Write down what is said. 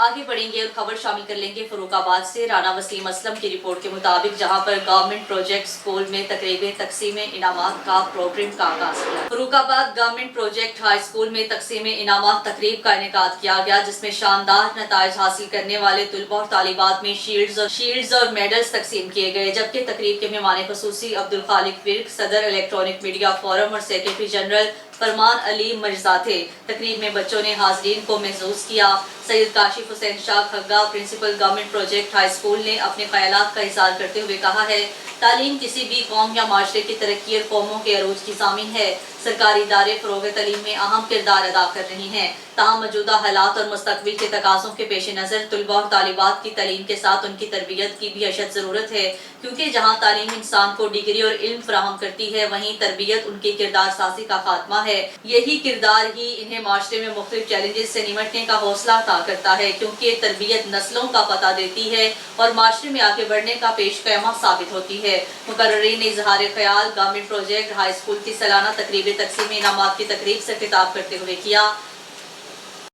آگے بڑھیں گے اور خبر شامل کر لیں گے فروخ آباد سے۔ رانا وسیم اسلم کی رپورٹ کے مطابق جہاں پر گورنمنٹ پروجیکٹ اسکول میں تقریب تقسیم انعامات کا پروگرام کا آغاز کیا۔ فروخ آباد گورنمنٹ پروجیکٹ ہائی اسکول میں تقسیم انعامات تقریب کا انعقاد کیا گیا، جس میں شاندار نتائج حاصل کرنے والے طلباء اور طالبات میں شیلڈز اور میڈلز تقسیم کیے گئے، جبکہ تقریب کے مہمان خصوصی عبدالخالق ورک، صدر الیکٹرانک میڈیا فورم اور سیکرٹری جنرل فرمان علی مرزا تھے۔ تقریب میں بچوں نے حاضرین کو محظوظ کیا۔ Syed Kashif Hussain Shah Khagga, principal government project high school نے اپنے خیالات کا اظہار کرتے ہوئے کہا ہے، تعلیم کسی بھی قوم یا معاشرے کی ترقی اور قوموں کے عروج کی ضامن ہے۔ سرکاری ادارے فروغ تعلیم میں اہم کردار ادا کر رہے ہیں، تاہم موجودہ حالات اور مستقبل کے تقاضوں کے پیش نظر طلباء اور طالبات کی تعلیم کے ساتھ ان کی تربیت کی بھی اشد ضرورت ہے، کیونکہ جہاں تعلیم انسان کو ڈگری اور علم فراہم کرتی ہے، وہیں تربیت ان کی کردار سازی کا خاتمہ ہے۔ یہی کردار ہی انہیں معاشرے میں مختلف چیلنجز سے نمٹنے کا حوصلہ عطا کرتا ہے، کیونکہ تربیت نسلوں کا پتہ دیتی ہے اور معاشرے میں آگے بڑھنے کا پیش خیمہ ثابت ہوتی ہے۔ مقررین نے اظہار خیال گورنمنٹ پروجیکٹ ہائی اسکول کی سالانہ تقریب تقسیم انعامات کی تقریب سے خطاب کرتے ہوئے کیا۔